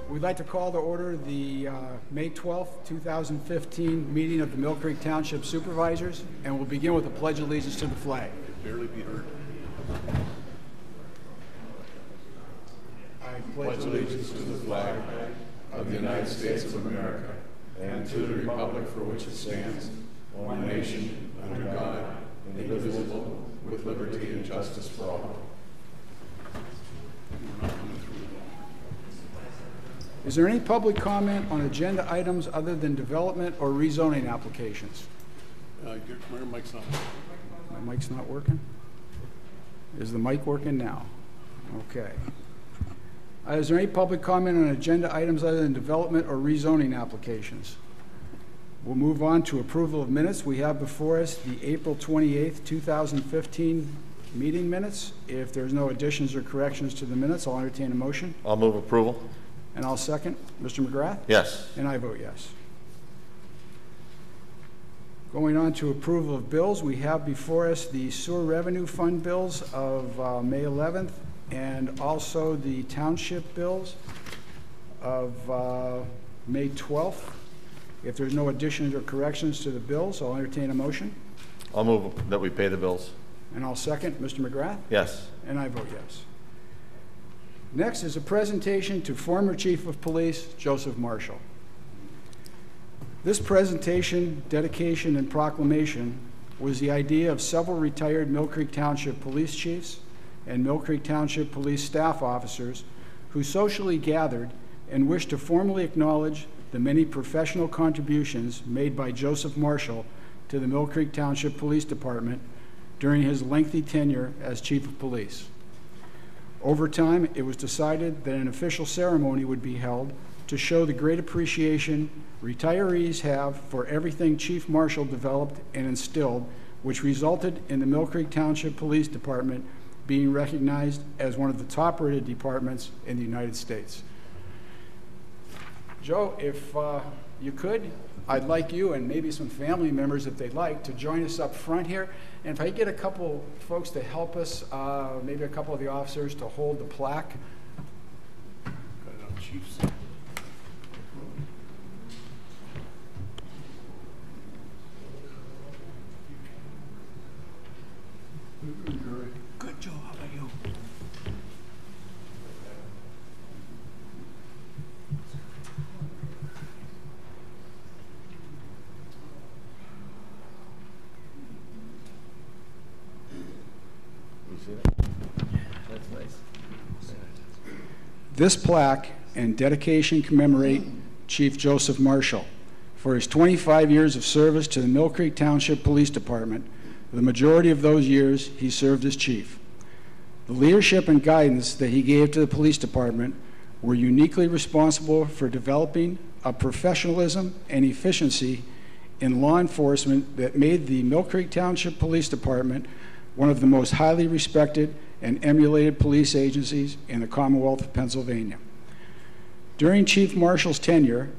We'd like to call to order the May 12th, 2015 meeting of the Millcreek Township Supervisors, and we'll begin with a pledge of allegiance to the flag. Barely be heard. I pledge allegiance to the flag of the United States of America and to the republic for which it stands, one nation, under God, indivisible, with liberty and justice for all. Is there any public comment on agenda items other than development or rezoning applications? Your mic's not. My mic's not working? Is the mic working now? Okay. Is there any public comment on agenda items other than development or rezoning applications? We'll move on to approval of minutes. We have before us the April 28th, 2015 meeting minutes. If there's no additions or corrections to the minutes, I'll entertain a motion. I'll move approval. And I'll second. Mr. McGrath? Yes. And I vote yes. Going on to approval of bills, we have before us the sewer revenue fund bills of May 11th and also the township bills of May 12th. If there's no additions or corrections to the bills, I'll entertain a motion. I'll move that we pay the bills. And I'll second. Mr. McGrath? Yes. And I vote yes. Next is a presentation to former Chief of Police, Joseph Marshall. This presentation, dedication, and proclamation was the idea of several retired Millcreek Township police chiefs and Millcreek Township police staff officers who socially gathered and wished to formally acknowledge the many professional contributions made by Joseph Marshall to the Millcreek Township Police Department during his lengthy tenure as Chief of Police. Over time, it was decided that an official ceremony would be held to show the great appreciation retirees have for everything Chief Marshall developed and instilled, which resulted in the Millcreek Township Police Department being recognized as one of the top-rated departments in the United States. Joe, if you could, I'd like you and maybe some family members, if they'd like, to join us up front here. And if I get a couple folks to help us, maybe a couple of the officers to hold the plaque. Chiefs. Good, Joe. How about you? That's nice. This plaque and dedication commemorate Chief Joseph Marshall for his 25 years of service to the Millcreek Township Police Department. The majority of those years, he served as chief. The leadership and guidance that he gave to the police department were uniquely responsible for developing a professionalism and efficiency in law enforcement that made the Millcreek Township Police Department one of the most highly respected and emulated police agencies in the Commonwealth of Pennsylvania. During Chief Marshall's tenure,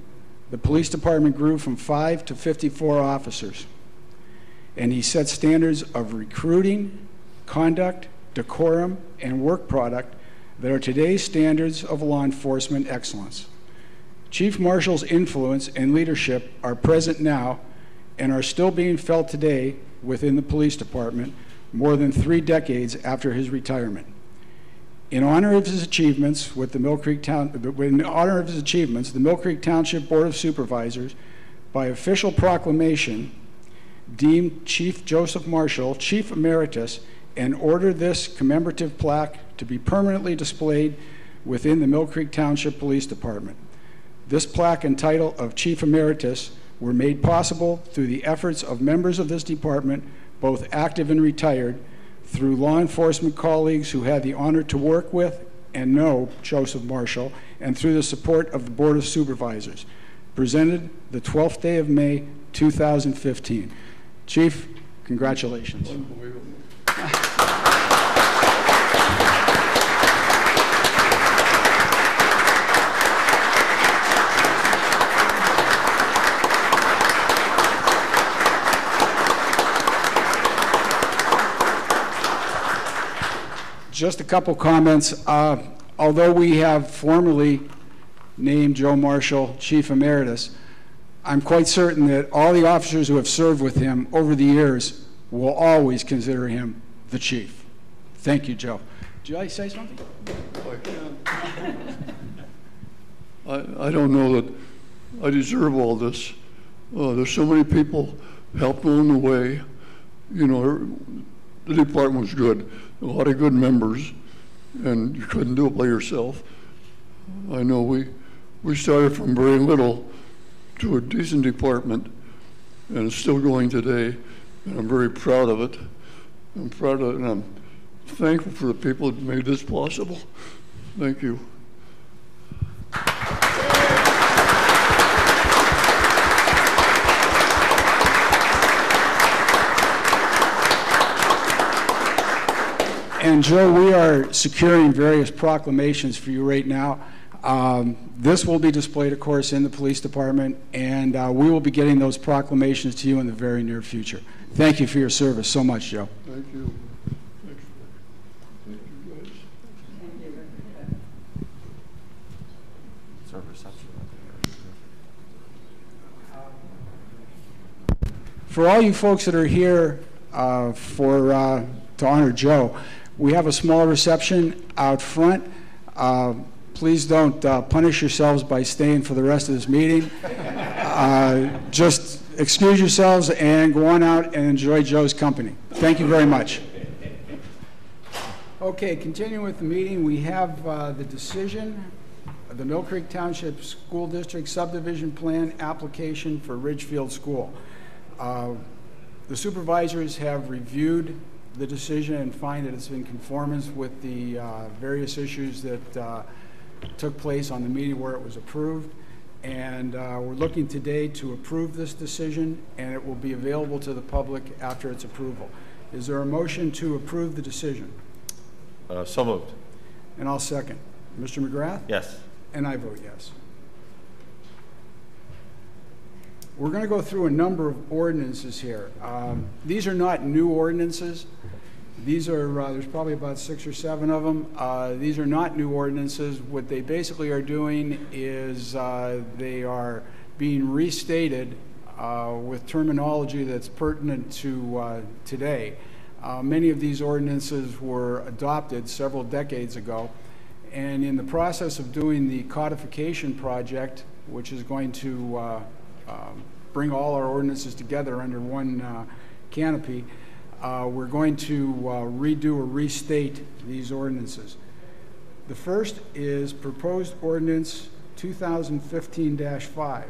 the police department grew from 5 to 54 officers, and he set standards of recruiting, conduct, decorum, and work product that are today's standards of law enforcement excellence. Chief Marshall's influence and leadership are present now and are still being felt today within the police department more than 3 decades after his retirement. In honor of his achievements with the Millcreek the Millcreek Township Board of Supervisors, by official proclamation, deemed Chief Joseph Marshall Chief Emeritus and ordered this commemorative plaque to be permanently displayed within the Millcreek Township Police Department. This plaque and title of Chief Emeritus were made possible through the efforts of members of this department, both active and retired, through law enforcement colleagues who had the honor to work with and know Joseph Marshall, and through the support of the Board of Supervisors. Presented the 12th day of May, 2015. Chief, congratulations. Just a couple comments. Although we have formally named Joe Marshall Chief Emeritus, I'm quite certain that all the officers who have served with him over the years will always consider him the chief. Thank you, Joe. Did you like to say something? I don't know that I deserve all this. There's so many people helped along the way. You know, the department was good. A lot of good members, and you couldn't do it by yourself. I know we started from very little to a decent department, and it's still going today, and I'm very proud of it. I'm proud of it, and I'm thankful for the people that made this possible. Thank you. And Joe, we are securing various proclamations for you right now. This will be displayed, of course, in the police department, and we will be getting those proclamations to you in the very near future. Thank you for your service so much, Joe. Thank you. Thank you, guys. For all you folks that are here to honor Joe, we have a small reception out front. Please don't punish yourselves by staying for the rest of this meeting. Just excuse yourselves and go on out and enjoy Joe's company. Thank you very much. Okay, continuing with the meeting, we have the decision of the Millcreek Township School District Subdivision Plan application for Ridgefield School. The supervisors have reviewed the decision and find that it's in conformance with the various issues that took place on the meeting where it was approved. And we're looking today to approve this decision, and it will be available to the public after its approval. Is there a motion to approve the decision? So moved. And I'll second. Mr. McGrath? Yes. And I vote yes. We're going to go through a number of ordinances here. These are not new ordinances. These are, there's probably about 6 or 7 of them. These are not new ordinances. What they basically are doing is they are being restated with terminology that's pertinent to today. Many of these ordinances were adopted several decades ago, and in the process of doing the codification project, which is going to bring all our ordinances together under one canopy, we're going to redo or restate these ordinances. The first is proposed ordinance 2015-5,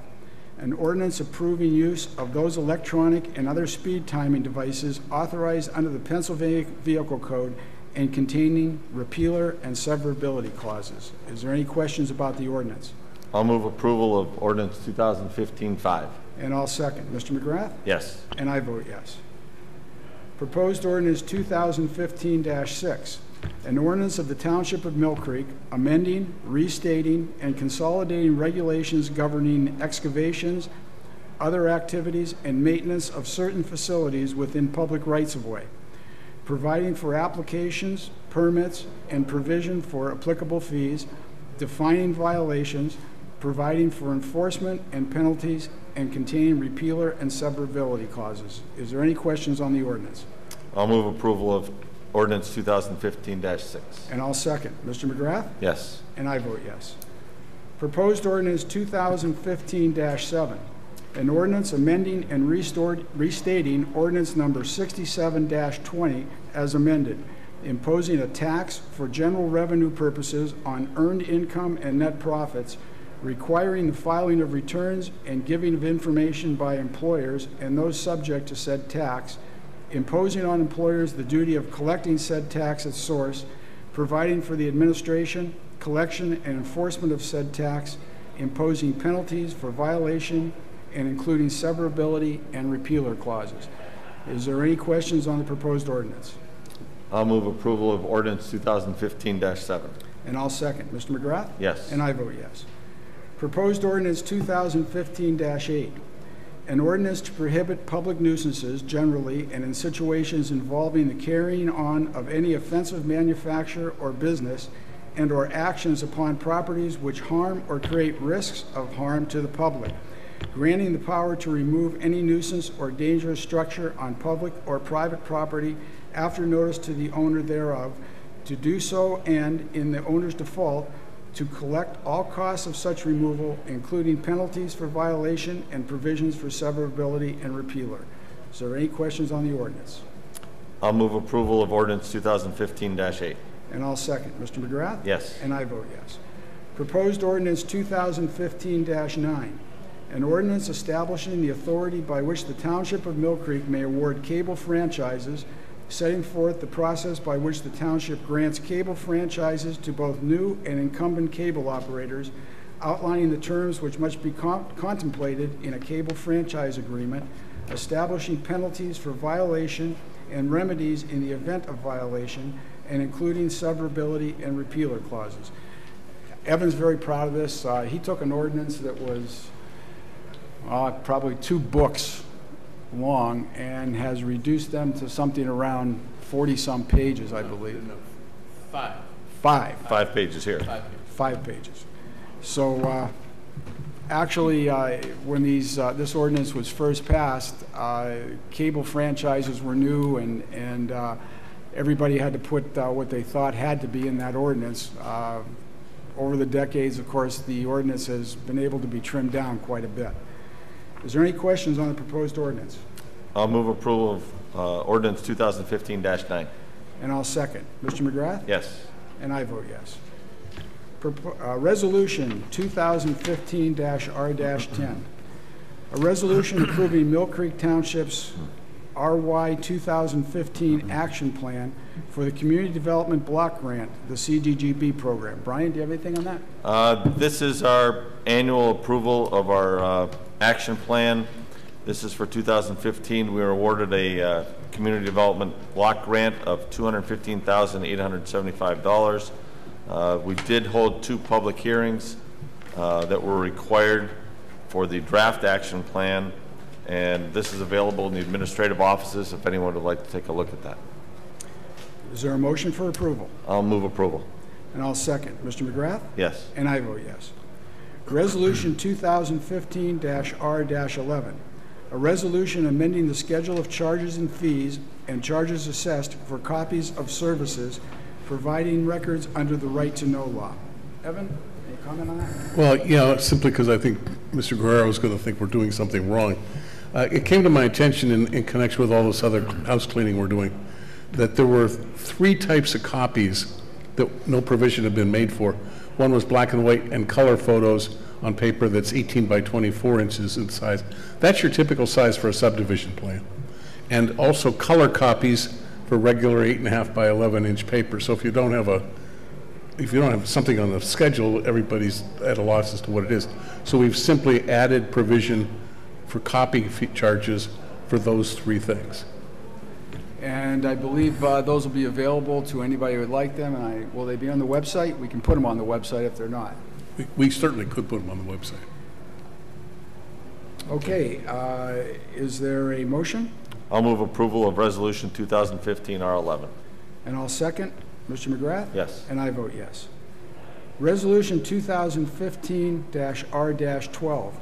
an ordinance approving use of those electronic and other speed timing devices authorized under the Pennsylvania Vehicle Code and containing repealer and severability clauses. Is there any questions about the ordinance? I'll move approval of ordinance 2015-5. And I'll second. Mr. McGrath? Yes. And I vote yes. Proposed ordinance 2015-6, an ordinance of the Township of Millcreek amending, restating, and consolidating regulations governing excavations, other activities, and maintenance of certain facilities within public rights-of-way, providing for applications, permits, and provision for applicable fees, defining violations, providing for enforcement and penalties, and containing repealer and severability clauses. Is there any questions on the ordinance? I'll move approval of ordinance 2015-6. And I'll second. Mr. McGrath? Yes. And I vote yes. Proposed ordinance 2015-7, an ordinance amending and restating ordinance number 67-20 as amended, imposing a tax for general revenue purposes on earned income and net profits, requiring the filing of returns and giving of information by employers and those subject to said tax, imposing on employers the duty of collecting said tax at source, providing for the administration, collection, and enforcement of said tax, imposing penalties for violation, and including severability and repealer clauses. Is there any questions on the proposed ordinance? I'll move approval of ordinance 2015-7. And I'll second. Mr. McGrath? Yes. And I vote yes. Proposed ordinance 2015-8, an ordinance to prohibit public nuisances generally and in situations involving the carrying on of any offensive manufacture or business and/or actions upon properties which harm or create risks of harm to the public, granting the power to remove any nuisance or dangerous structure on public or private property after notice to the owner thereof, to do so and, in the owner's default, to collect all costs of such removal, including penalties for violation and provisions for severability and repealer. Is there any questions on the ordinance? I'll move approval of ordinance 2015-8. And I'll second. Mr. McGrath? Yes. And I vote yes. Proposed ordinance 2015-9. An ordinance establishing the authority by which the Township of Millcreek may award cable franchises, setting forth the process by which the township grants cable franchises to both new and incumbent cable operators, outlining the terms which must be contemplated in a cable franchise agreement, establishing penalties for violation and remedies in the event of violation, and including severability and repealer clauses. Evan's very proud of this. He took an ordinance that was probably 2 books long and has reduced them to something around 40-some pages, I believe. No, 5. 5. 5 pages here. 5 pages. 5 pages. So actually, when this ordinance was first passed, cable franchises were new, and everybody had to put what they thought had to be in that ordinance. Over the decades, of course, the ordinance has been able to be trimmed down quite a bit. Is there any questions on the proposed ordinance? I'll move approval of ordinance 2015-9. And I'll second. Mr. McGrath? Yes. And I vote yes. Resolution 2015-R-10. A resolution approving Millcreek Township's RY 2015 action plan for the Community Development Block Grant, the CDGB program. Brian, do you have anything on that? This is our annual approval of our action plan. This is for 2015. We were awarded a community development block grant of $215,875. We did hold 2 public hearings that were required for the draft action plan, and this is available in the administrative offices if anyone would like to take a look at that. Is there a motion for approval? I'll move approval. And I'll second. Mr. McGrath? Yes. And I vote yes. Resolution 2015-R-11. A resolution amending the schedule of charges and fees and charges assessed for copies of services providing records under the right to know law. Evan, any comment on that? Well, yeah, simply because I think Mr. Guerrero is going to think we're doing something wrong. It came to my attention in connection with all this other house cleaning we're doing that there were 3 types of copies that no provision had been made for. One was black and white and color photos on paper that's 18 by 24 inches in size. That's your typical size for a subdivision plan. And also color copies for regular 8.5 by 11-inch paper. So if you don't have something on the schedule, everybody's at a loss as to what it is. So we've simply added provision for copy fee charges for those 3 things. And I believe those will be available to anybody who would like them. And will they be on the website? We can put them on the website if they're not. We certainly could put them on the website. Okay, is there a motion? I'll move approval of resolution 2015-R11. And I'll second. Mr. McGrath? Yes. And I vote yes. Resolution 2015-R-12.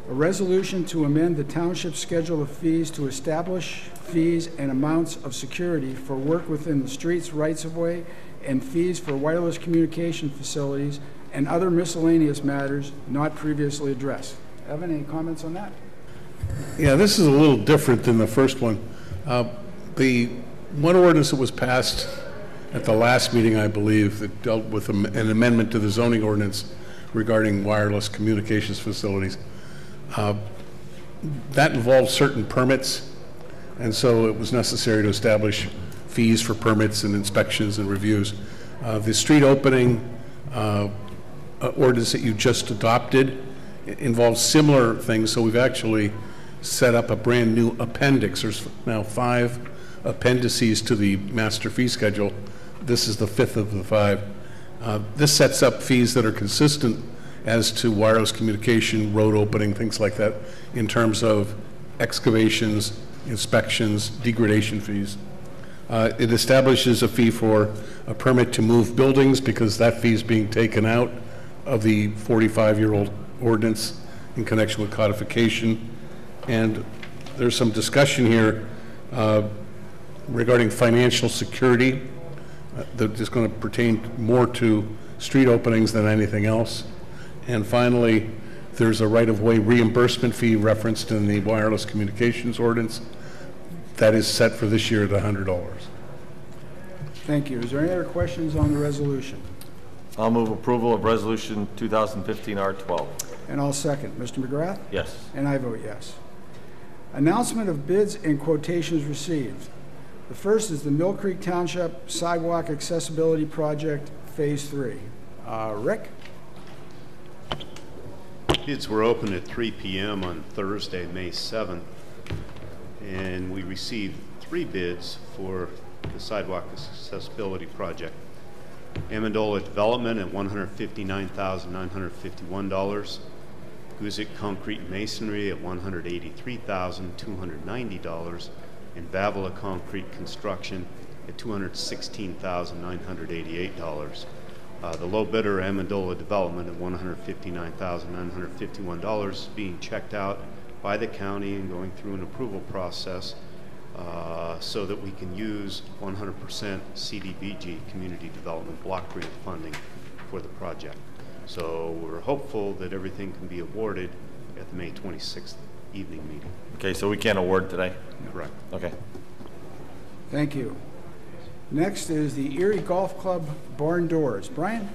A resolution to amend the township schedule of fees to establish fees and amounts of security for work within the streets rights-of-way and fees for wireless communication facilities and other miscellaneous matters not previously addressed. Evan, any comments on that? Yeah, this is a little different than the first one. The one ordinance that was passed at the last meeting, I believe, that dealt with an amendment to the zoning ordinance regarding wireless communications facilities. That involved certain permits, and so it was necessary to establish fees for permits and inspections and reviews. The street opening ordinance that you just adopted involves similar things, so we've actually set up a brand new appendix. There's now 5 appendices to the master fee schedule. This is the 5th of the 5. This sets up fees that are consistent as to wireless communication, road opening, things like that, in terms of excavations, inspections, degradation fees. It establishes a fee for a permit to move buildings because that fee is being taken out of the 45-year-old ordinance in connection with codification. And there's some discussion here regarding financial security that is going to pertain more to street openings than anything else. And finally, there's a right-of-way reimbursement fee referenced in the wireless communications ordinance that is set for this year at $100. Thank you. Is there any other questions on the resolution? I'll move approval of Resolution 2015 R12. And I'll second. Mr. McGrath? Yes. And I vote yes. Announcement of bids and quotations received. The first is the Millcreek Township Sidewalk Accessibility Project, Phase 3. Rick? Bids were opened at 3 p.m. on Thursday, May 7th, and we received 3 bids for the sidewalk accessibility project. Amendola Development at $159,951. Guzik Concrete Masonry at $183,290, and Vavala Concrete Construction at $216,988. The low bidder, Amendola Development, at $159,951, being checked out by the county and going through an approval process so that we can use 100% CDBG, Community Development Block Grant funding for the project. So we're hopeful that everything can be awarded at the May 26th evening meeting. Okay, so we can't award today? Correct. Okay. Thank you. Next is the Erie Golf Club barn doors. Brian?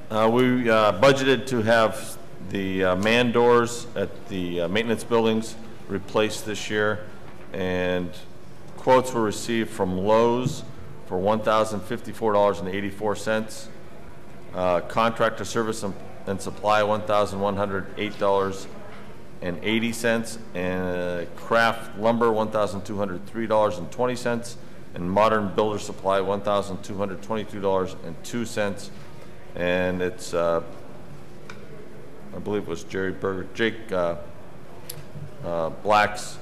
We budgeted to have the man doors at the maintenance buildings replaced this year, and quotes were received from Lowe's for $1,054.84. Contractor service and supply $1,108.80, and craft lumber $1,203.20, and modern builder supply $1,222.02. And it's I believe it was Jake Black's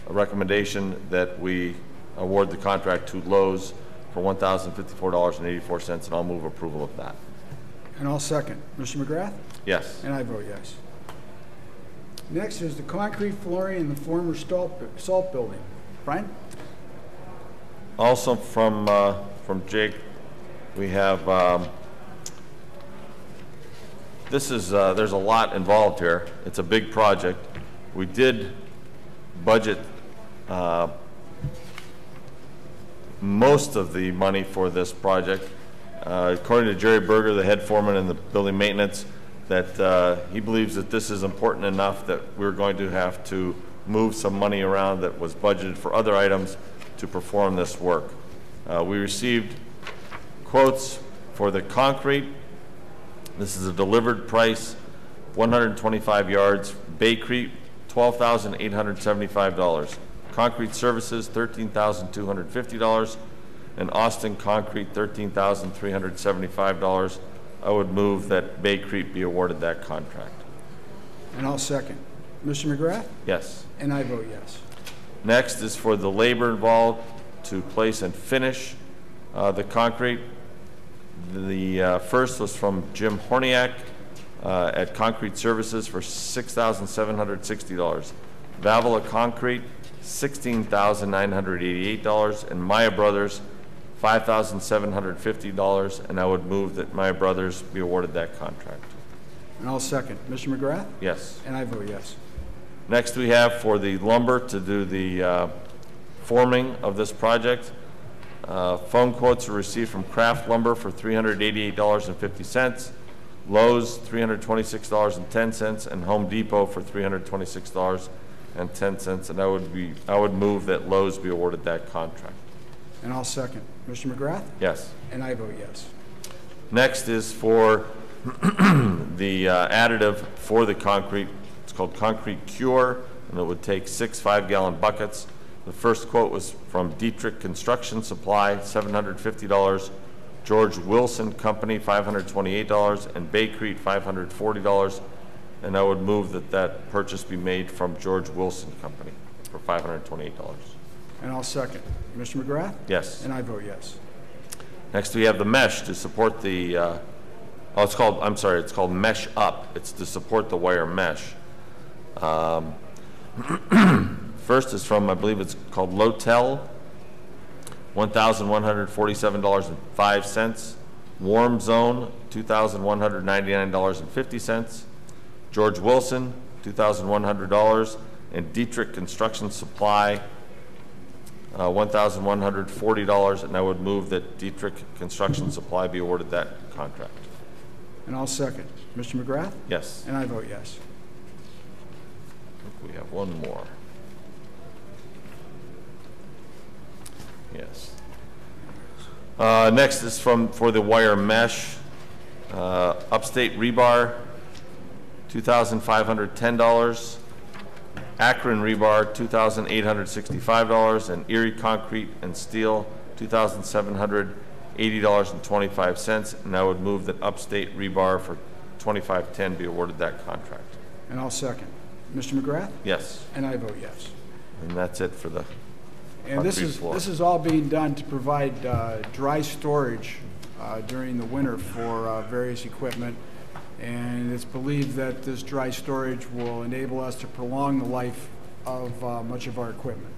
recommendation that we award the contract to Lowe's for $1,054.84, and I'll move approval of that. And I'll second. Mr. McGrath? Yes. And I vote yes. Next is the concrete flooring in the former salt building. Brian? Also from Jake, we have this is there's a lot involved here. It's a big project. We did budget most of the money for this project. According to Jerry Berger, the head foreman in the building maintenance, that he believes that this is important enough that we're going to have to move some money around that was budgeted for other items to perform this work. We received quotes for the concrete. This is a delivered price, 125 yards. Baycrete, $12,875. Concrete services, $13,250. And Austin Concrete, $13,375. I would move that Baycrete be awarded that contract. And I'll second. Mr. McGrath? Yes. And I vote yes. Next is for the labor involved to place and finish the concrete. The first was from Jim Horniak at Concrete Services for $6,760. Vavala Concrete, $16,988, and Maya Brothers, $5,750, and I would move that Maya Brothers be awarded that contract. And I'll second. Mr. McGrath? Yes. And I vote yes. Next we have for the lumber to do the forming of this project. Phone quotes were received from Craft Lumber for $388.50, Lowe's $326.10, and Home Depot for $326.10, and I would move that Lowe's be awarded that contract. And I'll second. Mr. McGrath? Yes. And I vote yes. Next is for the additive for the concrete. It's called Concrete Cure, and it would take 6 5-gallon buckets. The first quote was from Dietrich Construction Supply, $750. George Wilson Company, $528, and Baycrete, $540. And I would move that that purchase be made from George Wilson Company for $528. And I'll second. Mr. McGrath? Yes. And I vote yes. Next, we have the mesh to support the, it's called Mesh Up. It's to support the wire mesh. First is from, I believe it's called Lotel, $1,147.05. Warm Zone, $2,199.50. George Wilson, $2,100. And Dietrich Construction Supply, $1,140. And I would move that Dietrich Construction Supply be awarded that contract. And I'll second. Mr. McGrath? Yes. And I vote yes. I think we have one more. Yes. Next is for the wire mesh, Upstate Rebar, $2,510. Akron Rebar, $2,865, and Erie Concrete and Steel, $2,780.25. And I would move that Upstate Rebar for $2,510 be awarded that contract. And I'll second. Mr. McGrath? Yes. And I vote yes. And that's it for the And this is all being done to provide dry storage during the winter for various equipment. And it's believed that this dry storage will enable us to prolong the life of much of our equipment.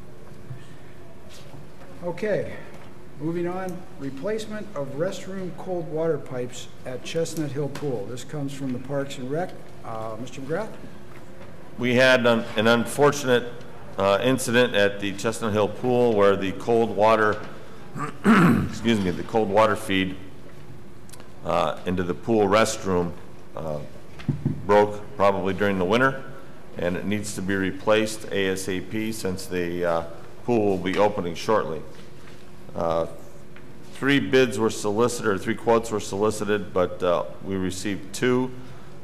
Okay, moving on. Replacement of restroom cold water pipes at Chestnut Hill Pool. This comes from the Parks and Rec. Mr. McGrath? We had an unfortunate incident at the Chestnut Hill Pool where the cold water, the cold water feed into the pool restroom broke probably during the winter, and it needs to be replaced ASAP since the pool will be opening shortly. 3 bids were solicited, or 3 quotes were solicited, but we received 2.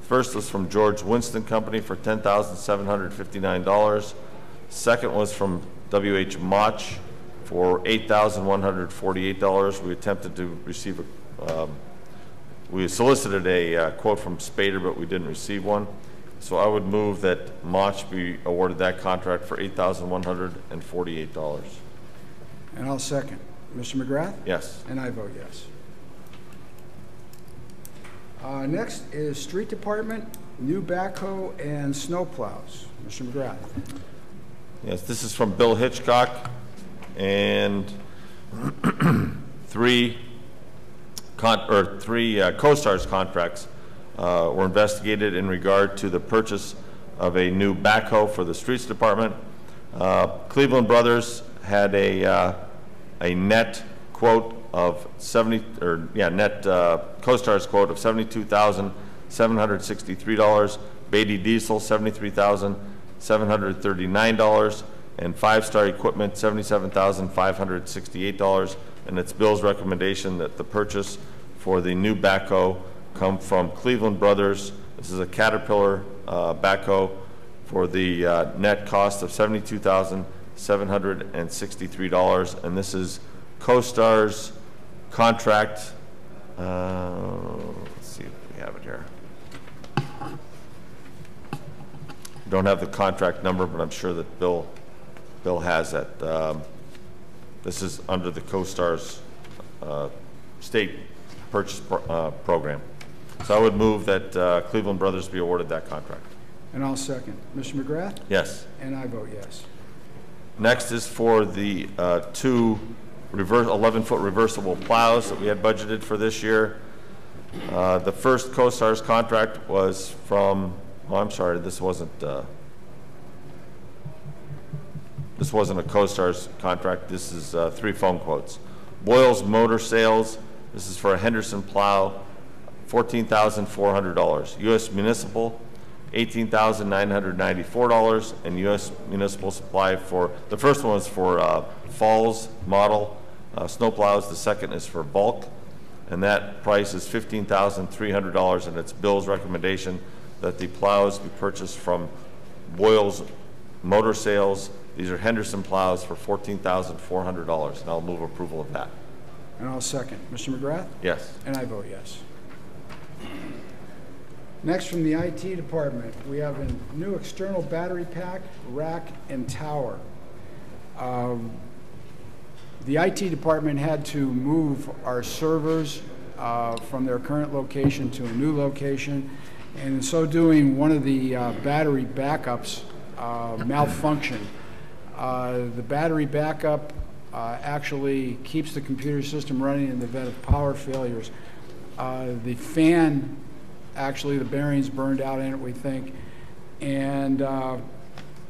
First was from George Winston Company for $10,759. Second was from W.H. Mach for $8,148. We attempted to receive we solicited a quote from Spader, but we didn't receive one. So I would move that Mach be awarded that contract for $8,148. And I'll second. Mr. McGrath? Yes. And I vote yes. Next is Street Department, new backhoe and snow plows. Mr. McGrath? Yes, this is from Bill Hitchcock, and 3 CoStarz contracts were investigated in regard to the purchase of a new backhoe for the Streets Department. Cleveland Brothers had a net quote of CoStarz quote of $72,763. Beatty Diesel $73,739, and 5-Star Equipment $77,568. And it's Bill's recommendation that the purchase for the new backhoe come from Cleveland Brothers. This is a Caterpillar backhoe for the net cost of $72,763, and this is CoStar's contract. Let's see if we have it here. Don't have the contract number, but I'm sure that Bill has that. This is under the CoStar's state purchase program. So I would move that Cleveland Brothers be awarded that contract. And I'll second. Mr. McGrath? Yes. And I vote yes. Next is for the 2 11-foot reversible plows that we had budgeted for this year. The first CoStar's contract was from, I'm sorry, this wasn't a CoStar's contract. This is 3 phone quotes. Boyles Motor Sales, this is for a Henderson plow, $14,400. U.S. Municipal, $18,994, and U.S. Municipal Supply for, the first one is for Falls model snow plows, the second is for bulk, and that price is $15,300, and it's Bill's recommendation that the plows be purchased from Boyles Motor Sales. These are Henderson plows for $14,400, and I'll move approval of that. And I'll second. Mr. McGrath? Yes. And I vote yes. Next, from the IT department, we have a new external battery pack, rack, and tower. The IT department had to move our servers from their current location to a new location, and in so doing, one of the battery backups malfunctioned. The battery backup actually keeps the computer system running in the event of power failures. The fan, actually, the bearings burned out in it, we think, and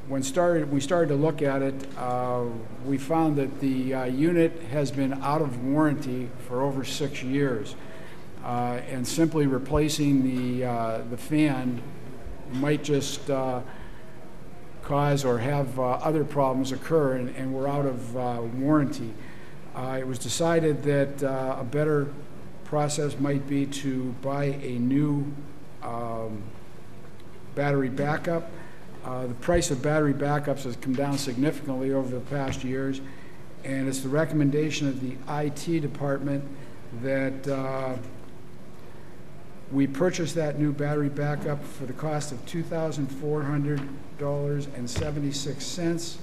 when we started to look at it, we found that the unit has been out of warranty for over 6 years, and simply replacing the fan might just cause or have other problems occur, and we're out of warranty. It was decided that a better process might be to buy a new battery backup. The price of battery backups has come down significantly over the past years, and it's the recommendation of the IT department that we purchase that new battery backup for the cost of $2,400.76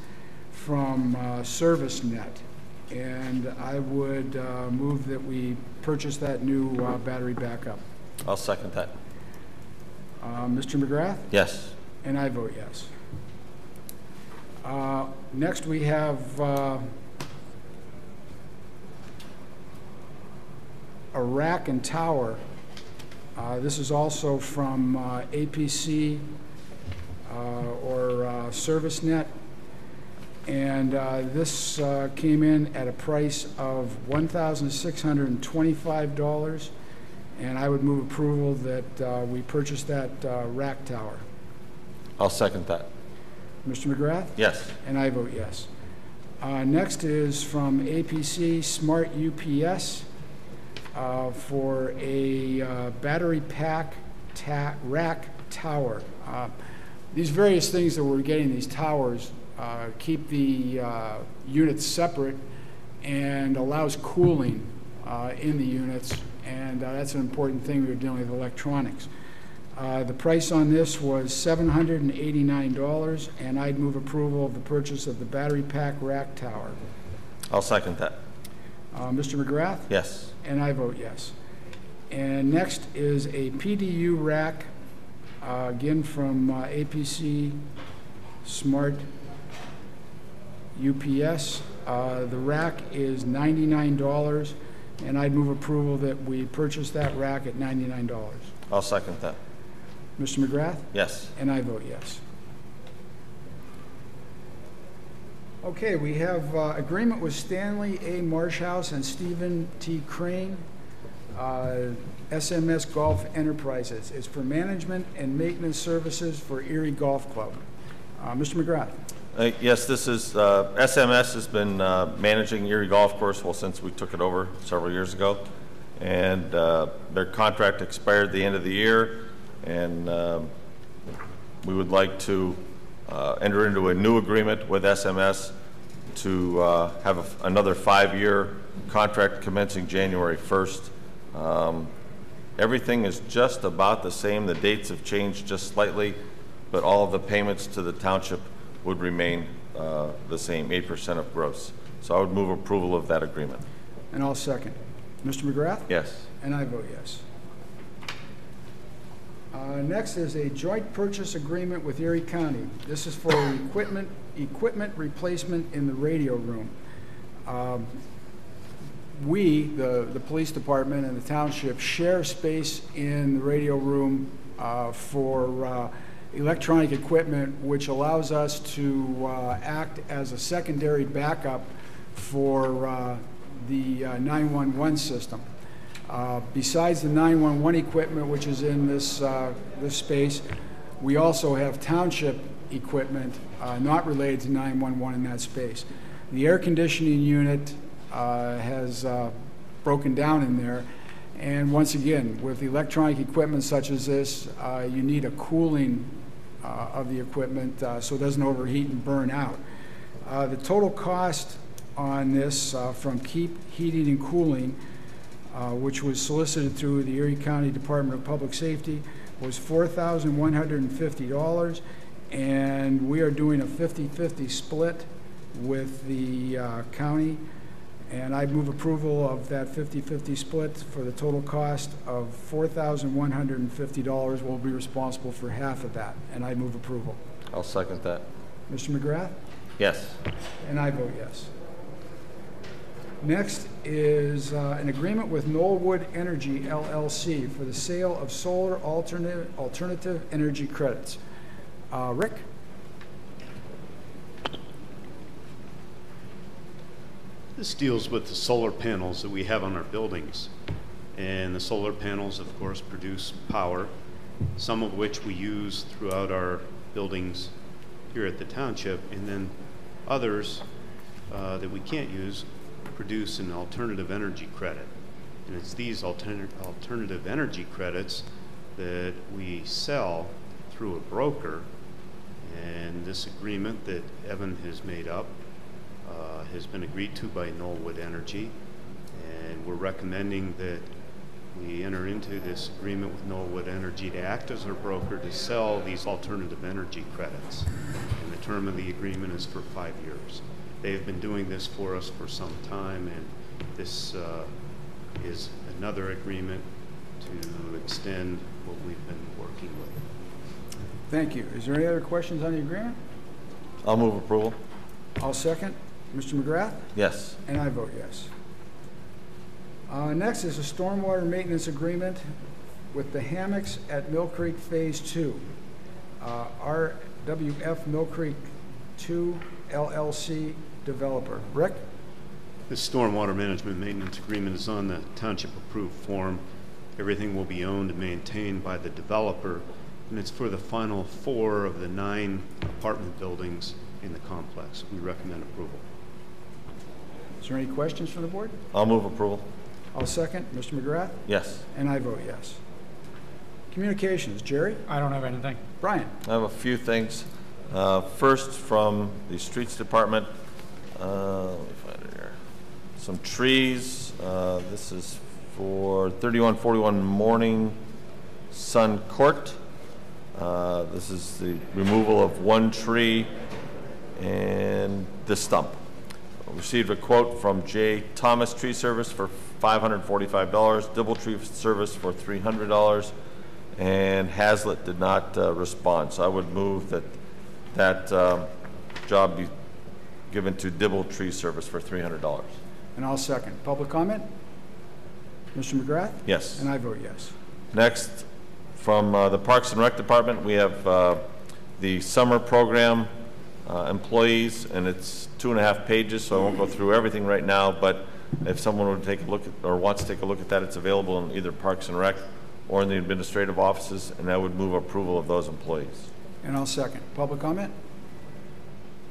from ServiceNet. And I would move that we purchase that new battery backup. I'll second that. Mr. McGrath? Yes. And I vote yes. Next, we have a rack and tower. This is also from APC or ServiceNet. And this came in at a price of $1,625. And I would move approval that we purchase that rack tower. I'll second that. Mr. McGrath? Yes. And I vote yes. Next is from APC Smart UPS for a battery pack rack tower. These various things that we're getting, these towers, keep the units separate and allows cooling in the units, and that's an important thing when you're dealing with electronics. The price on this was $789, and I'd move approval of the purchase of the battery pack rack tower. I'll second that. Mr. McGrath? Yes. And I vote yes. And next is a PDU rack, again from APC Smart UPS. The rack is $99, and I'd move approval that we purchase that rack at $99. I'll second that. Mr. McGrath? Yes. And I vote yes. Okay, we have agreement with Stanley A. Marshhouse and Stephen T. Crane, SMS Golf Enterprises. It's for management and maintenance services for Erie Golf Club. Mr. McGrath? Yes, this is, SMS has been managing Erie Golf Course, well, since we took it over several years ago. And their contract expired at the end of the year, and we would like to enter into a new agreement with SMS to have another 5-year contract commencing January 1st. Everything is just about the same. The dates have changed just slightly, but all of the payments to the township would remain the same, 8% of gross. So I would move approval of that agreement. And I'll second. Mr. McGrath? Yes. And I vote yes. Next is a joint purchase agreement with Erie County. This is for equipment replacement in the radio room. We, the police department and the township, share space in the radio room for electronic equipment, which allows us to act as a secondary backup for the 911 system. Besides the 911 equipment, which is in this space, we also have township equipment not related to 911 in that space. The air conditioning unit has broken down in there, and once again, with electronic equipment such as this, you need a cooling of the equipment so it doesn't overheat and burn out. The total cost on this from Keep Heating and Cooling, which was solicited through the Erie County Department of Public Safety, was $4,150, and we are doing a 50-50 split with the county, And I move approval of that 50-50 split for the total cost of $4,150. We'll be responsible for half of that, and I move approval. I'll second that. Mr. McGrath? Yes. And I vote yes. Next is an agreement with Knollwood Energy, LLC, for the sale of solar alternative energy credits. Rick? This deals with the solar panels that we have on our buildings. And the solar panels, of course, produce power, some of which we use throughout our buildings here at the township, and then others that we can't use produce an alternative energy credit. And it's these alternative energy credits that we sell through a broker. And this agreement that Evan has made up has been agreed to by Knollwood Energy, and we're recommending that we enter into this agreement with Knollwood Energy to act as our broker to sell these alternative energy credits. And the term of the agreement is for 5 years. They have been doing this for us for some time, and this is another agreement to extend what we've been working with. Thank you. Is there any other questions on the agreement? I'll move approval. I'll second. Mr. McGrath? Yes. And I vote yes. Next is a stormwater maintenance agreement with the hammocks at Millcreek Phase 2. RWF Millcreek 2 LLC developer. Rick? This stormwater management maintenance agreement is on the township approved form. Everything will be owned and maintained by the developer, and it's for the final 4 of the 9 apartment buildings in the complex. We recommend approval. Is there any questions from the board? I'll move approval. I'll second. Mr. McGrath? Yes. And I vote yes. Communications. Jerry? I don't have anything. Brian? I have a few things. First, from the Streets Department, let me find it here. Some trees. This is for 3141 Morning Sun Court. This is the removal of 1 tree and the stump. Received a quote from J. Thomas Tree Service for $545, Dibble Tree Service for $300, and Hazlitt did not respond. So I would move that job be given to Dibble Tree Service for $300. And I'll second. Public comment? Mr. McGrath? Yes. And I vote yes. Next, from the Parks and Rec Department, we have the summer program employees, and it's 2.5 pages, so I won't go through everything right now, but if someone would take a look at, or wants to take a look at that, it's available in either Parks and Rec or in the administrative offices, and I would move approval of those employees. And I'll second. Public comment?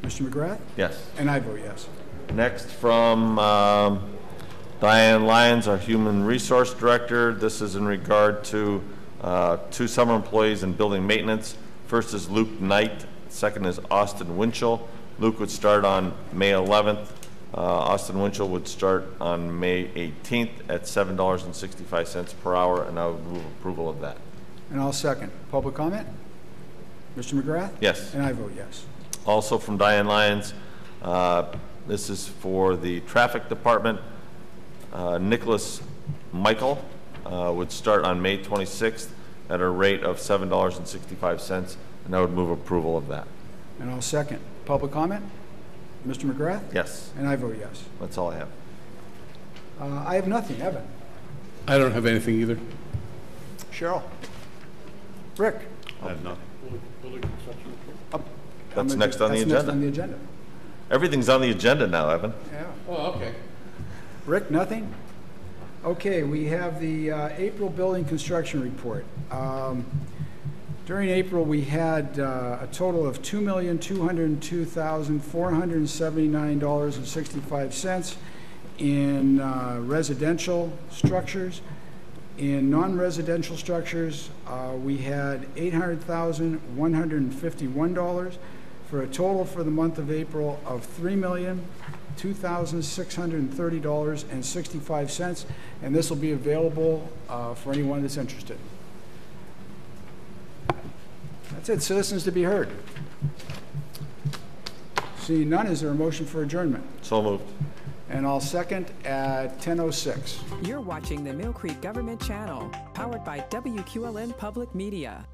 Mr. McGrath? Yes. And I vote yes. Next, from Diane Lyons, our Human Resource Director. This is in regard to 2 summer employees in building maintenance. First is Luke Knight. Second is Austin Winchell. Luke would start on May 11th. Austin Winchell would start on May 18th at $7.65 per hour, and I would move approval of that. And I'll second. Public comment? Mr. McGrath? Yes. And I vote yes. Also from Diane Lyons, this is for the Traffic Department. Nicholas Michael would start on May 26th at a rate of $7.65, and I would move approval of that. And I'll second. Public comment? Mr. McGrath? Yes. And I vote yes. That's all I have. I have nothing. Evan? I don't have anything either. Cheryl? Rick? I have nothing. That's next on the agenda. Next on the agenda. Everything's on the agenda now, Evan. Yeah. Oh, okay. Rick, nothing? Okay, we have the April building construction report. During April, we had a total of $2,202,479.65 in residential structures. In non-residential structures, we had $800,151 for a total for the month of April of $3,206,630.65, and this will be available for anyone that's interested. That's it. Citizens to be heard. Seeing none, is there a motion for adjournment? So moved. And I'll second at 10:06. You're watching the Millcreek Government Channel, powered by WQLN Public Media.